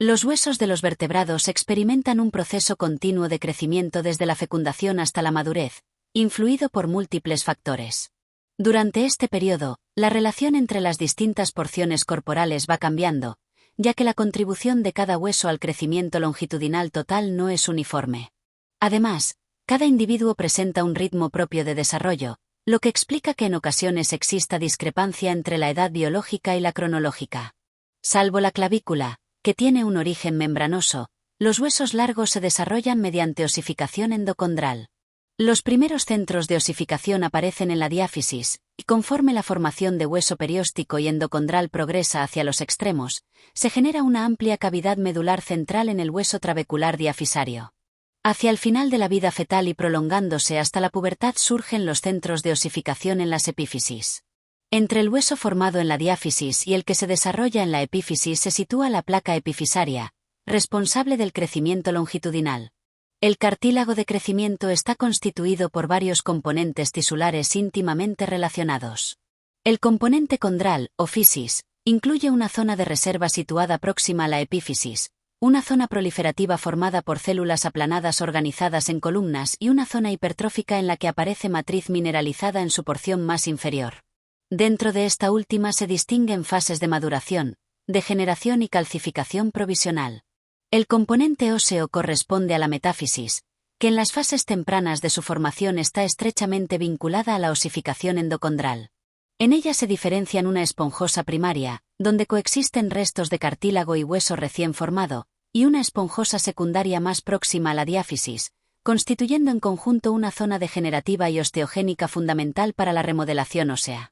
Los huesos de los vertebrados experimentan un proceso continuo de crecimiento desde la fecundación hasta la madurez, influido por múltiples factores. Durante este periodo, la relación entre las distintas porciones corporales va cambiando, ya que la contribución de cada hueso al crecimiento longitudinal total no es uniforme. Además, cada individuo presenta un ritmo propio de desarrollo, lo que explica que en ocasiones exista discrepancia entre la edad biológica y la cronológica. Salvo la clavícula, que tiene un origen membranoso, los huesos largos se desarrollan mediante osificación endocondral. Los primeros centros de osificación aparecen en la diáfisis, y conforme la formación de hueso perióstico y endocondral progresa hacia los extremos, se genera una amplia cavidad medular central en el hueso trabecular diafisario. Hacia el final de la vida fetal y prolongándose hasta la pubertad surgen los centros de osificación en las epífisis. Entre el hueso formado en la diáfisis y el que se desarrolla en la epífisis se sitúa la placa epifisaria, responsable del crecimiento longitudinal. El cartílago de crecimiento está constituido por varios componentes tisulares íntimamente relacionados. El componente condral, o fisis, incluye una zona de reserva situada próxima a la epífisis, una zona proliferativa formada por células aplanadas organizadas en columnas y una zona hipertrófica en la que aparece matriz mineralizada en su porción más inferior. Dentro de esta última se distinguen fases de maduración, degeneración y calcificación provisional. El componente óseo corresponde a la metáfisis, que en las fases tempranas de su formación está estrechamente vinculada a la osificación endocondral. En ella se diferencian una esponjosa primaria, donde coexisten restos de cartílago y hueso recién formado, y una esponjosa secundaria más próxima a la diáfisis, constituyendo en conjunto una zona degenerativa y osteogénica fundamental para la remodelación ósea.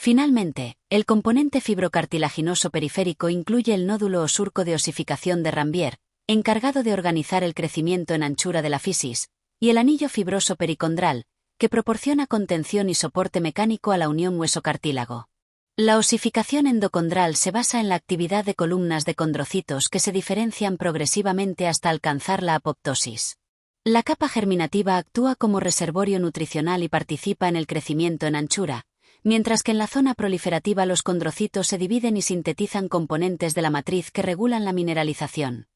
Finalmente, el componente fibrocartilaginoso periférico incluye el nódulo o surco de osificación de Ranvier, encargado de organizar el crecimiento en anchura de la fisis, y el anillo fibroso pericondral, que proporciona contención y soporte mecánico a la unión hueso-cartílago. La osificación endocondral se basa en la actividad de columnas de condrocitos que se diferencian progresivamente hasta alcanzar la apoptosis. La capa germinativa actúa como reservorio nutricional y participa en el crecimiento en anchura, mientras que en la zona proliferativa los condrocitos se dividen y sintetizan componentes de la matriz que regulan la mineralización.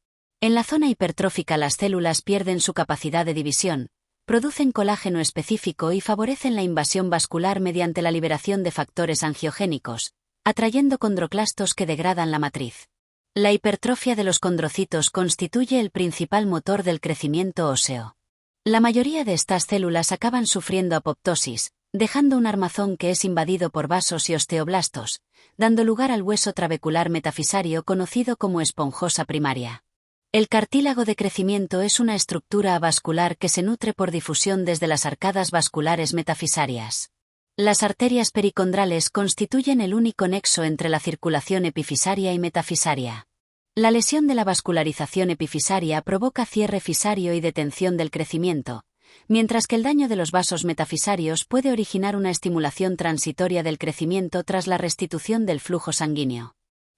En la zona hipertrófica las células pierden su capacidad de división, producen colágeno específico y favorecen la invasión vascular mediante la liberación de factores angiogénicos, atrayendo condroclastos que degradan la matriz. La hipertrofia de los condrocitos constituye el principal motor del crecimiento óseo. La mayoría de estas células acaban sufriendo apoptosis, dejando un armazón que es invadido por vasos y osteoblastos, dando lugar al hueso trabecular metafisario conocido como esponjosa primaria. El cartílago de crecimiento es una estructura avascular que se nutre por difusión desde las arcadas vasculares metafisarias. Las arterias pericondrales constituyen el único nexo entre la circulación epifisaria y metafisaria. La lesión de la vascularización epifisaria provoca cierre fisario y detención del crecimiento, mientras que el daño de los vasos metafisarios puede originar una estimulación transitoria del crecimiento tras la restitución del flujo sanguíneo.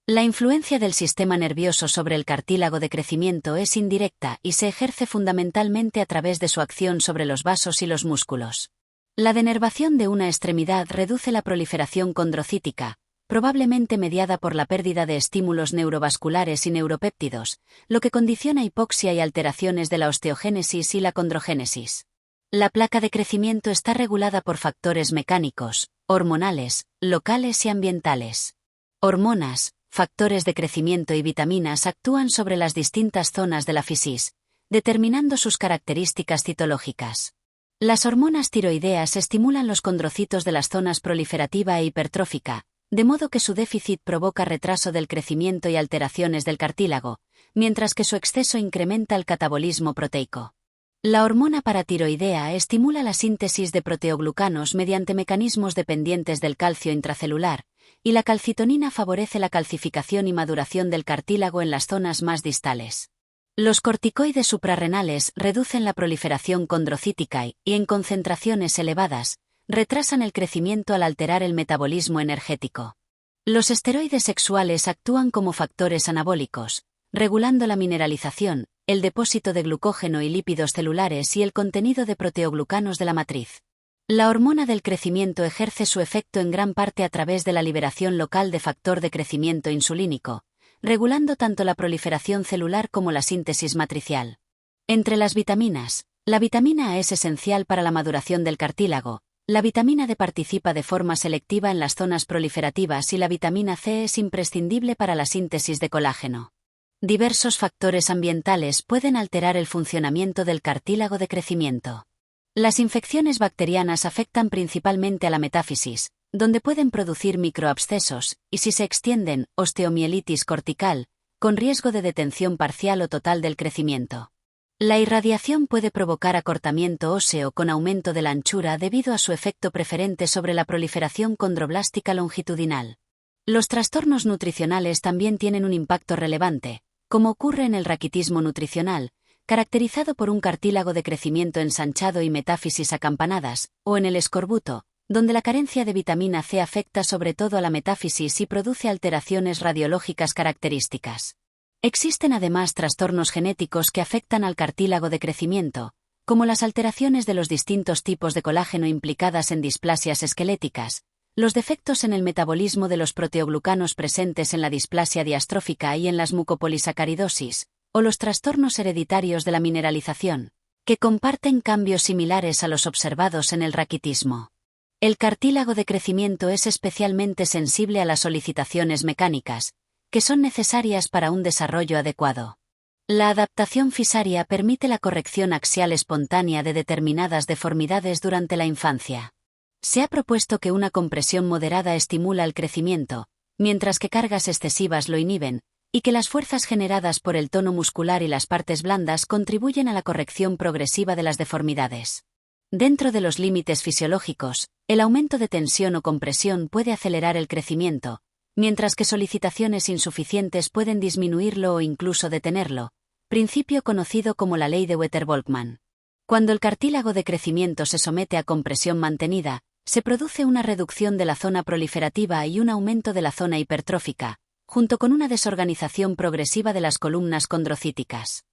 La influencia del sistema nervioso sobre el cartílago de crecimiento es indirecta y se ejerce fundamentalmente a través de su acción sobre los vasos y los músculos. La denervación de una extremidad reduce la proliferación condrocítica, probablemente mediada por la pérdida de estímulos neurovasculares y neuropéptidos, lo que condiciona hipoxia y alteraciones de la osteogénesis y la condrogénesis. La placa de crecimiento está regulada por factores mecánicos, hormonales, locales y ambientales. Hormonas, factores de crecimiento y vitaminas actúan sobre las distintas zonas de la fisis, determinando sus características citológicas. Las hormonas tiroideas estimulan los condrocitos de las zonas proliferativa e hipertrófica, de modo que su déficit provoca retraso del crecimiento y alteraciones del cartílago, mientras que su exceso incrementa el catabolismo proteico. La hormona paratiroidea estimula la síntesis de proteoglucanos mediante mecanismos dependientes del calcio intracelular, y la calcitonina favorece la calcificación y maduración del cartílago en las zonas más distales. Los corticoides suprarrenales reducen la proliferación condrocítica y, en concentraciones elevadas, retrasan el crecimiento al alterar el metabolismo energético. Los esteroides sexuales actúan como factores anabólicos, regulando la mineralización, el depósito de glucógeno y lípidos celulares y el contenido de proteoglucanos de la matriz. La hormona del crecimiento ejerce su efecto en gran parte a través de la liberación local de factor de crecimiento insulínico, regulando tanto la proliferación celular como la síntesis matricial. Entre las vitaminas, la vitamina A es esencial para la maduración del cartílago, la vitamina D participa de forma selectiva en las zonas proliferativas y la vitamina C es imprescindible para la síntesis de colágeno. Diversos factores ambientales pueden alterar el funcionamiento del cartílago de crecimiento. Las infecciones bacterianas afectan principalmente a la metáfisis, donde pueden producir microabscesos, y si se extienden, osteomielitis cortical, con riesgo de detención parcial o total del crecimiento. La irradiación puede provocar acortamiento óseo con aumento de la anchura debido a su efecto preferente sobre la proliferación condroblástica longitudinal. Los trastornos nutricionales también tienen un impacto relevante, como ocurre en el raquitismo nutricional, caracterizado por un cartílago de crecimiento ensanchado y metáfisis acampanadas, o en el escorbuto, donde la carencia de vitamina C afecta sobre todo a la metáfisis y produce alteraciones radiológicas características. Existen además trastornos genéticos que afectan al cartílago de crecimiento, como las alteraciones de los distintos tipos de colágeno implicadas en displasias esqueléticas, los defectos en el metabolismo de los proteoglucanos presentes en la displasia diastrófica y en las mucopolisacaridosis, o los trastornos hereditarios de la mineralización, que comparten cambios similares a los observados en el raquitismo. El cartílago de crecimiento es especialmente sensible a las solicitaciones mecánicas, que son necesarias para un desarrollo adecuado. La adaptación fisaria permite la corrección axial espontánea de determinadas deformidades durante la infancia. Se ha propuesto que una compresión moderada estimula el crecimiento, mientras que cargas excesivas lo inhiben, y que las fuerzas generadas por el tono muscular y las partes blandas contribuyen a la corrección progresiva de las deformidades. Dentro de los límites fisiológicos, el aumento de tensión o compresión puede acelerar el crecimiento, mientras que solicitaciones insuficientes pueden disminuirlo o incluso detenerlo, principio conocido como la ley de Wetter-Volkmann. Cuando el cartílago de crecimiento se somete a compresión mantenida, se produce una reducción de la zona proliferativa y un aumento de la zona hipertrófica, junto con una desorganización progresiva de las columnas condrocíticas.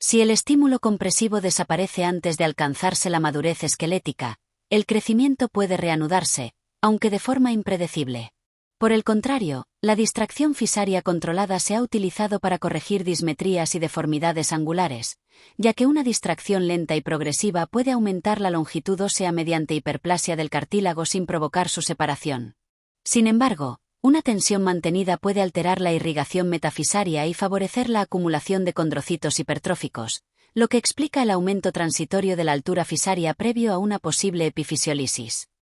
Si el estímulo compresivo desaparece antes de alcanzarse la madurez esquelética, el crecimiento puede reanudarse, aunque de forma impredecible. Por el contrario, la distracción fisaria controlada se ha utilizado para corregir dismetrías y deformidades angulares, ya que una distracción lenta y progresiva puede aumentar la longitud ósea mediante hiperplasia del cartílago sin provocar su separación. Sin embargo, una tensión mantenida puede alterar la irrigación metafisaria y favorecer la acumulación de condrocitos hipertróficos, lo que explica el aumento transitorio de la altura fisaria previo a una posible epifisiólisis.